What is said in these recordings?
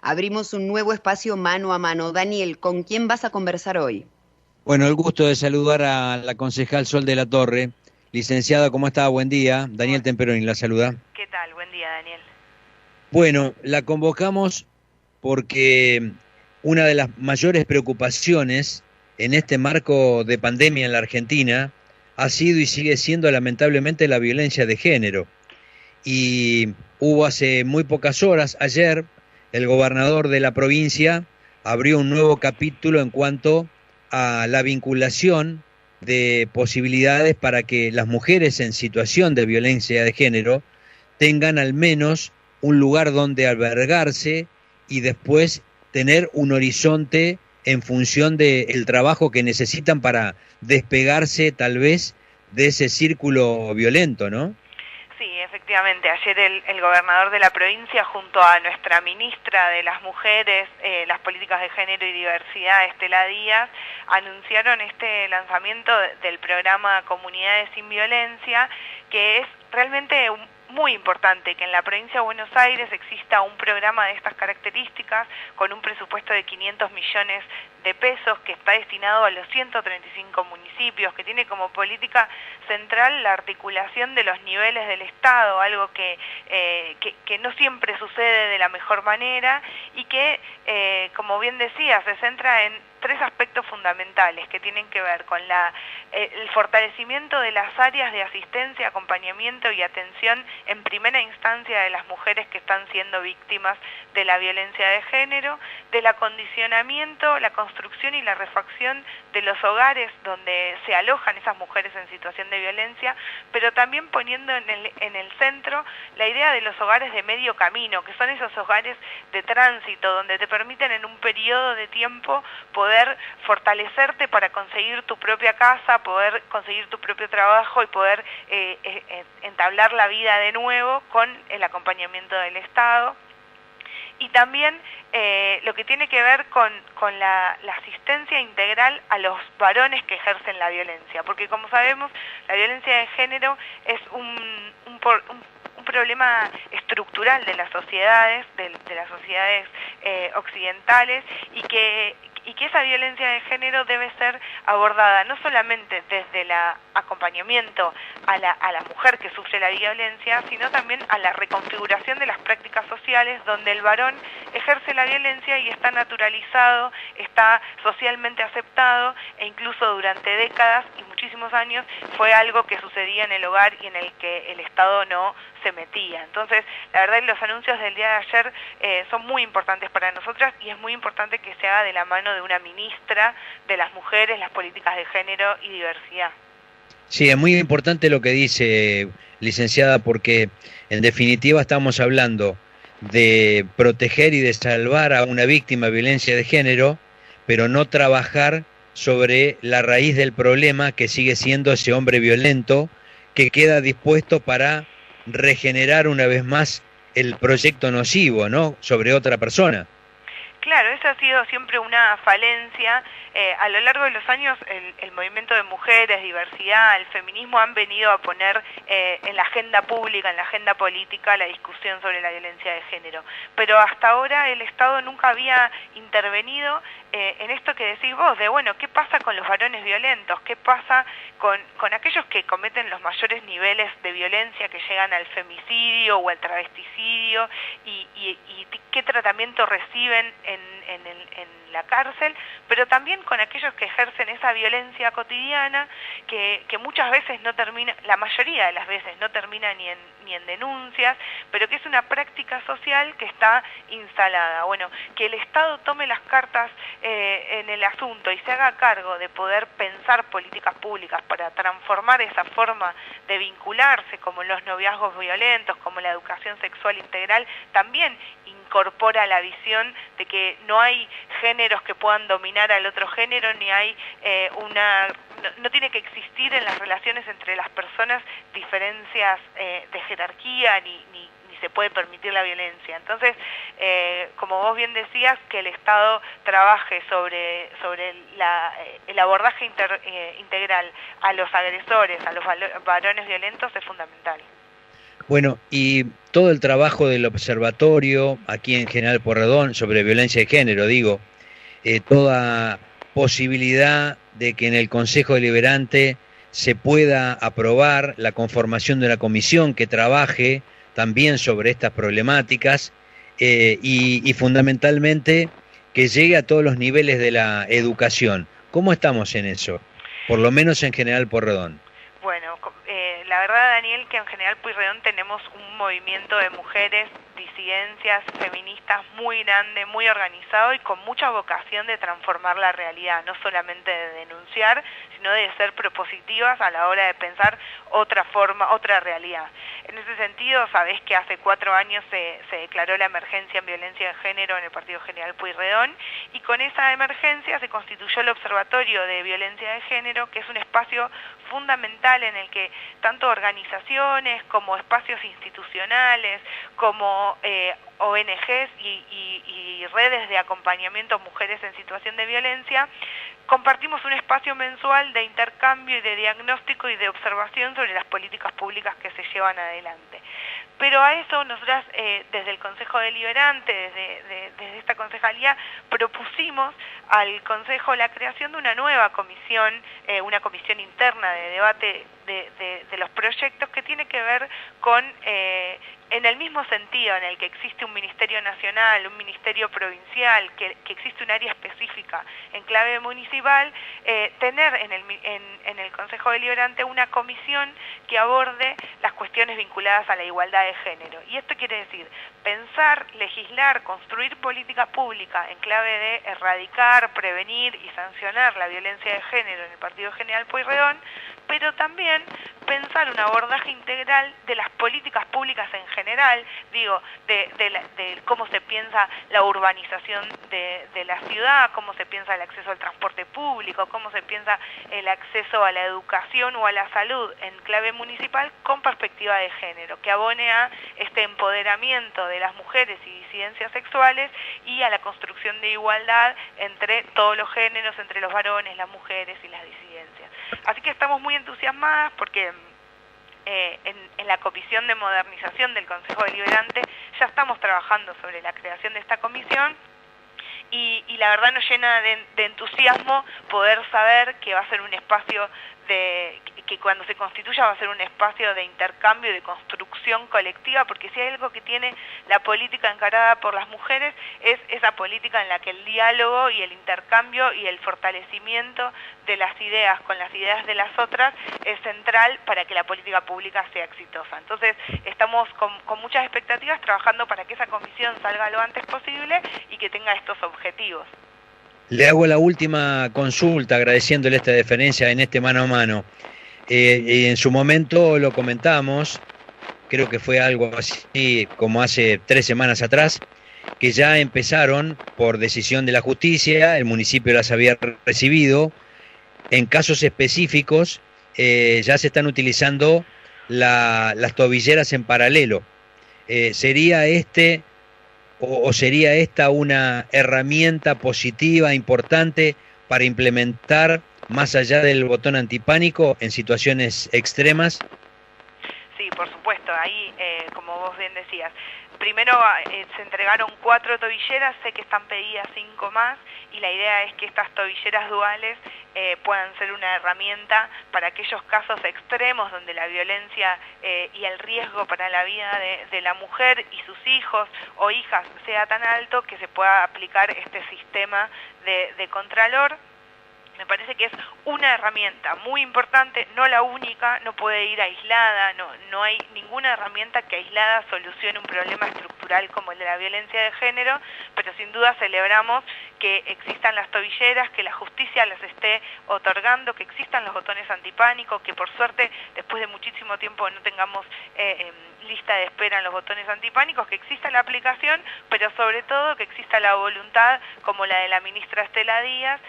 Abrimos un nuevo espacio mano a mano. Daniel, ¿con quién vas a conversar hoy? Bueno, el gusto de saludar a la concejal Sol de la Torre. Licenciada, ¿cómo está? Buen día. Daniel Hola. Temperoni la saluda. ¿Qué tal? Buen día, Daniel. Bueno, la convocamos porque una de las mayores preocupaciones en este marco de pandemia en la Argentina ha sido y sigue siendo lamentablemente la violencia de género. Y hubo hace muy pocas horas, ayer, el gobernador de la provincia abrió un nuevo capítulo en cuanto a la vinculación de posibilidades para que las mujeres en situación de violencia de género tengan al menos un lugar donde albergarse y después tener un horizonte en función del trabajo que necesitan para despegarse tal vez de ese círculo violento, ¿no? Sí, efectivamente, ayer el gobernador de la provincia junto a nuestra ministra de las Mujeres, las Políticas de Género y Diversidad, Estela Díaz, anunciaron este lanzamiento del programa Comunidades sin Violencia, que es realmente muy importante que en la provincia de Buenos Aires exista un programa de estas características con un presupuesto de 500 millones de pesos que está destinado a los 135 municipios, que tiene como política central la articulación de los niveles del Estado, algo que no siempre sucede de la mejor manera y que, como bien decía, se centra en tres aspectos fundamentales que tienen que ver con el fortalecimiento de las áreas de asistencia, acompañamiento y atención en primera instancia de las mujeres que están siendo víctimas de la violencia de género, del acondicionamiento, la construcción y la refacción de los hogares donde se alojan esas mujeres en situación de violencia, pero también poniendo en el centro la idea de los hogares de medio camino, que son esos hogares de tránsito donde te permiten en un periodo de tiempo poder fortalecerte para conseguir tu propia casa, poder conseguir tu propio trabajo y poder entablar la vida de nuevo con el acompañamiento del Estado. Y también lo que tiene que ver con la asistencia integral a los varones que ejercen la violencia, porque como sabemos, la violencia de género es un problema estructural de las sociedades, de las sociedades occidentales, y que esa violencia de género debe ser abordada no solamente desde el acompañamiento a la mujer que sufre la violencia, sino también a la reconfiguración de las prácticas sociales donde el varón ejerce la violencia y está naturalizado, está socialmente aceptado e incluso durante décadas y muchísimos años fue algo que sucedía en el hogar y en el que el Estado no se metía. Entonces, la verdad, los anuncios del día de ayer son muy importantes para nosotras y es muy importante que se haga de la mano de una ministra de las mujeres, las políticas de género y diversidad. Sí, es muy importante lo que dice, licenciada, porque en definitiva estamos hablando de proteger y de salvar a una víctima de violencia de género, pero no trabajar sobre la raíz del problema que sigue siendo ese hombre violento que queda dispuesto para regenerar una vez más el proyecto nocivo, ¿no? Sobre otra persona. Claro, esa ha sido siempre una falencia. A lo largo de los años el movimiento de mujeres, diversidad, el feminismo han venido a poner en la agenda pública, en la agenda política, la discusión sobre la violencia de género. Pero hasta ahora el Estado nunca había intervenido en esto que decís vos, de bueno, ¿qué pasa con los varones violentos? ¿Qué pasa con aquellos que cometen los mayores niveles de violencia que llegan al femicidio o al travesticidio y qué tratamiento reciben en la cárcel, pero también con aquellos que ejercen esa violencia cotidiana que muchas veces no termina, la mayoría de las veces no termina ni en denuncias, pero que es una práctica social que está instalada. Bueno, que el Estado tome las cartas en el asunto y se haga cargo de poder pensar políticas públicas para transformar esa forma de vincularse, como los noviazgos violentos, como la educación sexual integral, también incorpora la visión de que no hay géneros que puedan dominar al otro género, ni hay no tiene que existir en las relaciones entre las personas diferencias de jerarquía, ni se puede permitir la violencia. Entonces, como vos bien decías, que el Estado trabaje sobre el abordaje integral a los agresores, a los varones violentos es fundamental. Bueno, y todo el trabajo del observatorio, aquí en General Pueyrredón, sobre violencia de género, digo, toda posibilidad de que en el Consejo Deliberante se pueda aprobar la conformación de una comisión que trabaje también sobre estas problemáticas y fundamentalmente que llegue a todos los niveles de la educación. ¿Cómo estamos en eso? Por lo menos en General Pueyrredón. Bueno, la verdad, Daniel, que en General Pueyrredón tenemos un movimiento de mujeres, disidencias, feministas muy grande, muy organizado y con mucha vocación de transformar la realidad, no solamente de denunciar, sino de ser propositivas a la hora de pensar otra forma, otra realidad. En ese sentido, sabés que hace 4 años se declaró la emergencia en violencia de género en el Partido General Pueyrredón y con esa emergencia se constituyó el Observatorio de Violencia de Género, que es un espacio fundamental en el que tanto organizaciones como espacios institucionales, como ONGs y redes de acompañamiento a mujeres en situación de violencia, compartimos un espacio mensual de intercambio y de diagnóstico y de observación sobre las políticas públicas que se llevan adelante. Pero a eso nosotras, desde el Consejo Deliberante, desde esta concejalía, propusimos al Consejo la creación de una nueva comisión, una comisión interna de debate de los proyectos que tiene que ver con, en el mismo sentido en el que existe un ministerio nacional, un ministerio provincial, que existe un área específica en clave municipal, tener en el Consejo Deliberante una comisión que aborde las cuestiones vinculadas a la igualdad de género. Y esto quiere decir pensar, legislar, construir política pública en clave de erradicar, prevenir y sancionar la violencia de género en el Partido General Pueyrredón, pero también pensar un abordaje integral de las políticas públicas en general, digo, de cómo se piensa la urbanización de la ciudad, cómo se piensa el acceso al transporte público, cómo se piensa el acceso a la educación o a la salud en clave municipal con perspectiva de género, que abone a este empoderamiento de las mujeres y disidencias sexuales y a la construcción de igualdad entre todos los géneros, entre los varones, las mujeres y las disidencias. Así que estamos muy entusiasmadas porque en la Comisión de Modernización del Consejo Deliberante ya estamos trabajando sobre la creación de esta comisión y la verdad nos llena de entusiasmo poder saber que va a ser un espacio que cuando se constituya va a ser un espacio de intercambio y de construcción colectiva, porque si hay algo que tiene la política encarada por las mujeres es esa política en la que el diálogo y el intercambio y el fortalecimiento de las ideas con las ideas de las otras es central para que la política pública sea exitosa. Entonces estamos con muchas expectativas trabajando para que esa comisión salga lo antes posible y que tenga estos objetivos. Le hago la última consulta agradeciéndole esta deferencia en este mano a mano. En su momento lo comentamos, creo que fue algo así como hace 3 semanas atrás, que ya empezaron por decisión de la justicia, el municipio las había recibido, en casos específicos ya se están utilizando las tobilleras en paralelo. ¿Sería sería esta una herramienta positiva, importante, para implementar más allá del botón antipánico en situaciones extremas? Sí, por supuesto, ahí, como vos bien decías, primero se entregaron 4 tobilleras, sé que están pedidas 5 más, y la idea es que estas tobilleras duales puedan ser una herramienta para aquellos casos extremos donde la violencia y el riesgo para la vida de la mujer y sus hijos o hijas sea tan alto que se pueda aplicar este sistema de contralor. Me parece que es una herramienta muy importante, no la única, no puede ir aislada, no hay ninguna herramienta que aislada solucione un problema estructural como el de la violencia de género, pero sin duda celebramos que existan las tobilleras, que la justicia las esté otorgando, que existan los botones antipánico, que por suerte después de muchísimo tiempo no tengamos lista de espera en los botones antipánicos, que exista la aplicación, pero sobre todo que exista la voluntad, como la de la ministra Estela Díaz,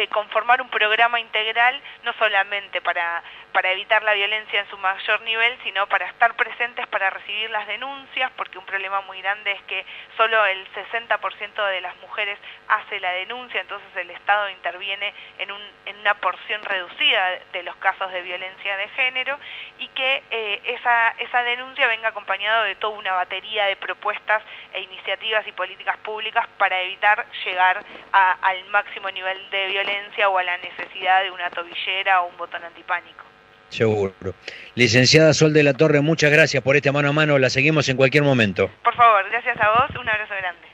conformar un programa integral, no solamente para evitar la violencia en su mayor nivel, sino para estar presentes para recibir las denuncias, porque un problema muy grande es que solo el 60% de las mujeres hace la denuncia, entonces el Estado interviene en una porción reducida de los casos de violencia de género, y que esa denuncia venga acompañado de toda una batería de propuestas e iniciativas y políticas públicas para evitar llegar al máximo nivel de violencia o a la necesidad de una tobillera o un botón antipánico. Seguro. Licenciada Sol de la Torre, muchas gracias por este mano a mano, la seguimos en cualquier momento. Por favor, gracias a vos, un abrazo grande.